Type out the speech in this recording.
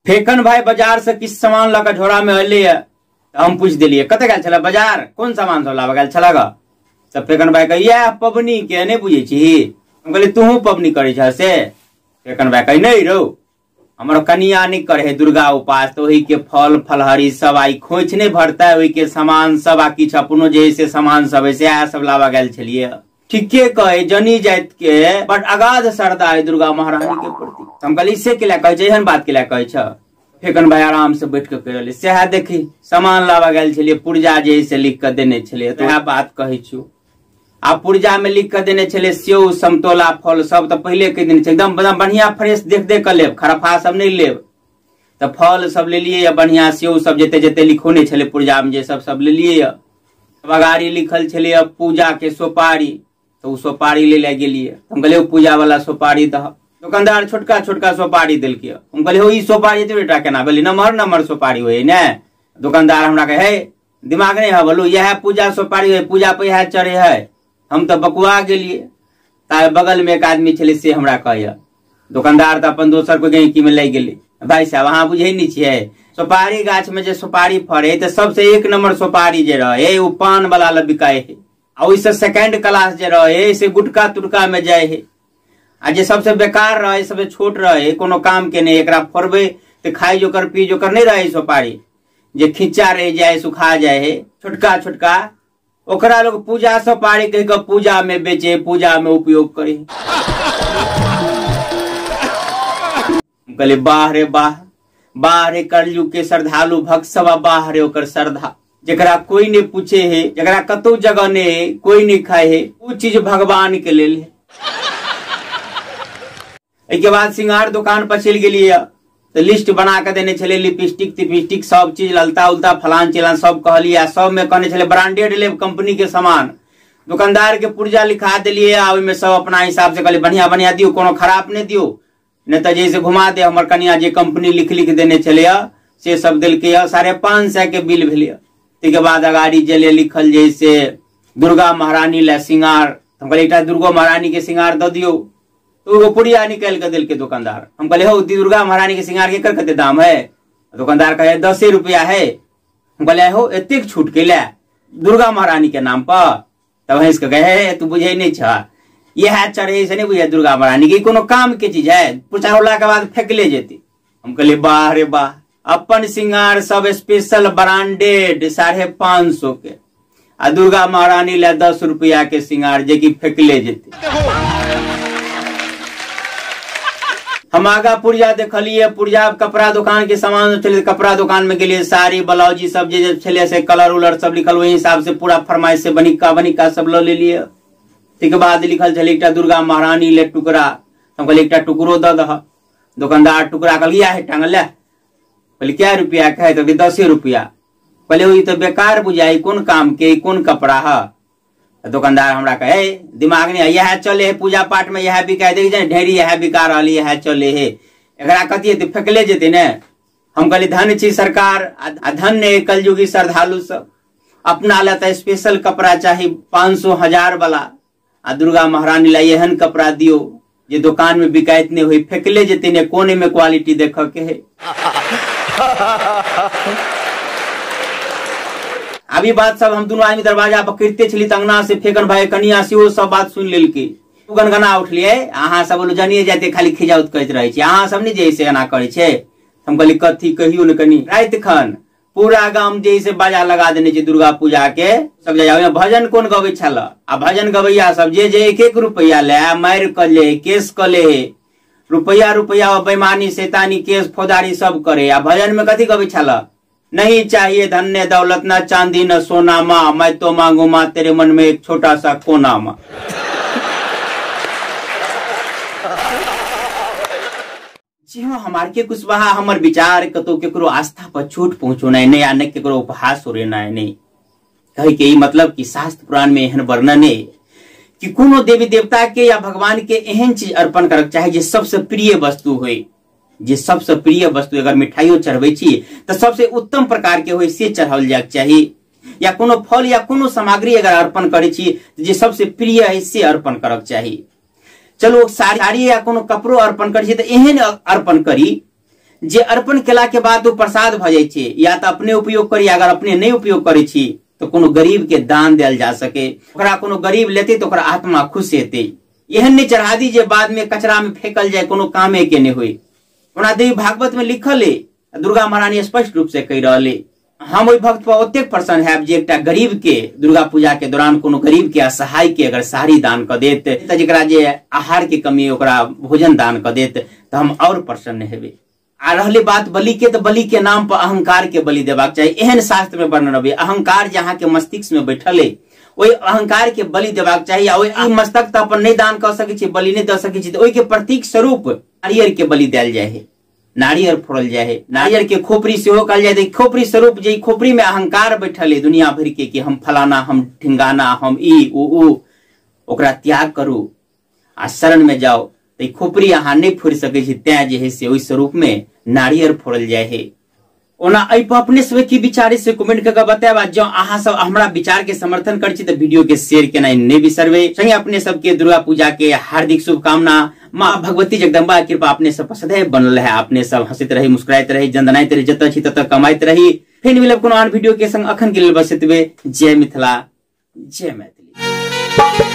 फेकन भाई बाजार से किस सामान लगा झोरा में अले हम पूछ दिलिए कते गल छला बाजार कौन सामान सब लावा गल छला ग तब फेकन भाई कहिए पबनी के नहीं बुझे छी हम कहले तू पबनी करे छ से फेकन भाई कहि नहीं रो हमर कनिया नहीं करे दुर्गा उपास तो वही के फल फलहरी सब आई खोइछ नहीं भरता है वही के सामान सब आ किछ अपनो जैसे सामान सब ऐसे आ सब लावा गल छलिए ठीके कहे जनी जात के बट अगाध श्रद्धा है दुर्गा महारानी के प्रति हम कहली से के कहे छै एहन बात के कहे छ फेकन भाई आराम से बैठ के कहले सेहा देखी सामान लावा गल छलिए पुर्जा जैसे लिख के देने छलिए तो बात कहे छु आ पुर्जा में लिख के देने छले सेव समतोला फल सब तो पहले के दिन एकदम बढ़िया फ्रेश देख देख कर लेब खरफा सब नहीं लेब तो फल सब ले लिए बढ़िया सेव सब जते जते लिखोने छले पुर्जा में जे सब ले लिए बगारी लिखल छले पूजा के सोपारी तो सोपारी ले गेलिए हम कहले पूजा वाला सोपारी दह दुकानदार छोटका छोटका सोपारी दिलके हम कहले हो ई सोपारी तो बेटा केना बोली नमहर नमहर सोपारी होय ने दुकानदार हमरा कहे हे दिमाग नहीं है बोलू यह पूजा सोपारी है पूजा पे यह चढ़े है हम तो बकुआ गेलिए तार बगल में एक आदमी छले से हमरा कहे दुकानदार तो अपन दोसर को गहकी में ले गेले भाई साहब वहां बुझे नहीं छिए सुपारी गाछ में जे सुपारी फड़े तो सबसे एक नंबर सुपारी जे रहे उ पान वाला ल बिकाए है आ ओइसे सेकंड क्लास जे रहे से गुटका तुटका में जाए है आ जे सबसे बेकार रहे सबसे छोट रहे कोनो काम के नहीं एकरा फरबे तो खाई जोकर पी जोकर नहीं रहे सुपारी जे खिंचा रह जाए सुखा जाए है छोटका छोटका ओकरा लोग पूजा सुपारी कह के पूजा में बेचे पूजा में उपयोग करे कहले बाहरे बाहरे कलयुग के श्रद्धालु भक्त सब बाहरे ओकर श्रद्धा जरा कोई नहीं पूछे है जरा कतो जगह ने कोई नहीं खाए है वो चीज भगवान के लेल है। एक बाद सिंगार दुकान पर चल गेलिए तो लिस्ट बना के देने छले लिपस्टिक तिपिस्टिक सब चीज ललता उलता फलान चिलान सब कहलिए सब में कहने छले ब्रांडेड लेब कंपनी के सामान दुकानदार के पुर्जा लिखा दिलिए आ में सब अपना हिसाब से कहले बढ़िया बढ़िया दियो कोनो खराब नहीं दियो नहीं तो जैसे घुमा दे हमर कनिया जे कंपनी लिख लिख देने छले से सब दिल के 550 के बिल भेलिए के बाद अगाड़ी जले लिखल जैसे दुर्गा महारानी ला सिंगार हम कहले एकटा दुर्गा महारानी के सिंगार द दियो तो वो पुड़िया निकाल के दिल के दुकानदार हम कहले हो दुर्गा महारानी के सिंगार के कर कते दाम है दुकानदार कहे 10 रुपया है हम कहले हो एतेक छूट के ले दुर्गा महारानी के नाम पर तब है इसका कहे तू बुझे नहीं छ यह चढ़े से नहीं बुझे दुर्गा महारानी की कोनो काम के चीज है पूछा होला के बाद फेंक ले जेती हम कहले वाह रे वाह अपन सिंगार सब स्पेशल ब्रांडेड 550 के आ दुर्गा महारानी ला 10 रुपया के सिंगार जे की फेंक ले जेती हम आगा पुर्जा देखलिए पुर्जा कपड़ा दुकान के सामान चले कपड़ा दुकान में गेलिए साड़ी ब्लाउज सब जे छले से कलर उलर सब लिखल वही हिसाब से पूरा फरमाइश से बनिका सब ले लिए ठीक बाद लिखल छले एकटा दुर्गा महारानी ले टुकड़ा हम कहले एकटा टुकड़ो द दह दुकानदार टुकड़ा कहलिए है टांगल ले कहले क्या रुपया कहे तो 10 रुपया कहले ई तो बेकार बुझाई कौन काम के कौन कपड़ा है दुकानदार हमरा कहे दिमाग नहीं यह चले है पूजा पाठ में यह बिका देख जाए ढेरी यह बिका रही यह चले है एकरा कथी तो फेंकले जेते ने हम कहली धन छी सरकार धन ने कलयुगी श्रद्धालु सब अपना ला स्पेशल कपड़ा चाहिए 500,000 वाला आ दुर्गा महारानी ला एहन कपड़ा दियो जे दुकान में बिकायत नहीं हुई फेंकले जेते ने कोने में क्वालिटी देख के है अभी बात सब हम दोनों आदमी दरवाजा पर करते छली तंगना से फेकन भाई कनिया से वो सब बात सुन लेलके गनगना उठलिए अहाँ सब बोलो जानिए जाते खाली खिजाउत कहत रहे छी अहाँ सब नहीं जैसे एना करे छे हम कहली कथी कहियो न कनी रात खन पूरा गांव जैसे बाजा लगा देने छी दुर्गा पूजा के सब जगह भजन कोन गबै छल आ भजन गवैया सब जे 1-1 रुपया ले मार क ले केस क ले रुपया बेईमानी शैतानी केस फौदारी सब करे आ भजन में कथी गबै छल नहीं चाहिए धन ने दौलत न चांदी न सोना माँ मैं तो मांगू माँ तेरे मन में एक छोटा सा कोना माँ जी हाँ हमार के कुशवाहा हमर विचार कतो केकरो आस्था पर चोट पहुंचो नहीं या न केकरो उपहास हो रेना नहीं कहे के मतलब कि शास्त्र पुराण में एहन वर्णन है कि कोनो देवी देवता के या भगवान के एहन चीज अर्पण करक चाहे जे सबसे प्रिय वस्तु होय जे सबसे प्रिय वस्तु अगर मिठाइयो चढ़बै छी तो सबसे उत्तम प्रकार के होय से चढ़ावल जाय चाहिए या कोनो फल या कोनो सामग्री अगर अर्पण करे छी जे सबसे प्रिय है से अर्पण करक चाहिए चलो साड़ी या कोनो कपड़ो अर्पण करे छी तो एहन अर्पण करी जे अर्पण केला के बाद वो प्रसाद भ जाय छै, या तो अपने उपयोग करी, अगर अपने नहीं उपयोग करे छी तो कोनो गरीब के दान देल जा सके, ओकरा कोनो गरीब लेते तो ओकरा आत्मा खुश हेते। एहन नहीं चढ़ा दी जे बाद में कचरा में फेंकल जाए, कोनो कामे के नहीं हुई। ओना देवी भागवत में लिखल है, दुर्गा महारानी स्पष्ट रूप से कह रहे, हम ओहि भक्त पर ओतेक प्रसन्न हैब जे एकटा गरीब के दुर्गा पूजा के दौरान कोनो गरीब के असहाय के अगर साड़ी दान क देत, जेकरा जे आहार के कमी ओकरा भोजन दान क देत, तो हम और प्रसन्न हेबे। आ रहले बात बलि के, तो बलि के नाम पर अहंकार के बलि देबाक चाहिए। एहन शास्त्र में वर्णन है, अहंकार जहाँ के मस्तिष्क में बैठल है, वही अहंकार के बलि देबाक चाहिए। आ मस्तक तो अपन नहीं दान कर सके, बलि नहीं दे सके, तो ओहि के प्रतीक स्वरूप नारियल के बलि देल जाए है, नारियल फोड़ल जाए है। नारियल के खोपड़ी सेहो कहल जाए, खोपड़ी स्वरूप जे खोपड़ी में अहंकार बैठल है दुनिया भर के कि हम फलाना, हम ठिंगाना, हम ई उ, ओकरा त्याग करू आ शरण में जाओ। तो खोपड़ी अहाँ नहीं फोड़ सके, तै जे है से ओहि स्वरूप में नारियल फोड़ल जाए है। ओना अपने सब की विचार से कमेंट करके बताएबा। जो अहाँ सब हमरा विचार के समर्थन कर छी तो वीडियो के शेयर केना नहीं बिसरबे। संगे अपने सबके दुर्गा पूजा के हार्दिक शुभकामना। माँ भगवती जगदम्बा की कृपा अपने सब पर सदैव बनल है। अपने सब हंसित रही, मुस्कुराइत रही, जनदनाइत रही, जत छी तत कमाइत रही। फिर मिलब कोनो आन वीडियो के संग। अखन के लेल बस एतबे। जय मिथिला, जय मैथिली।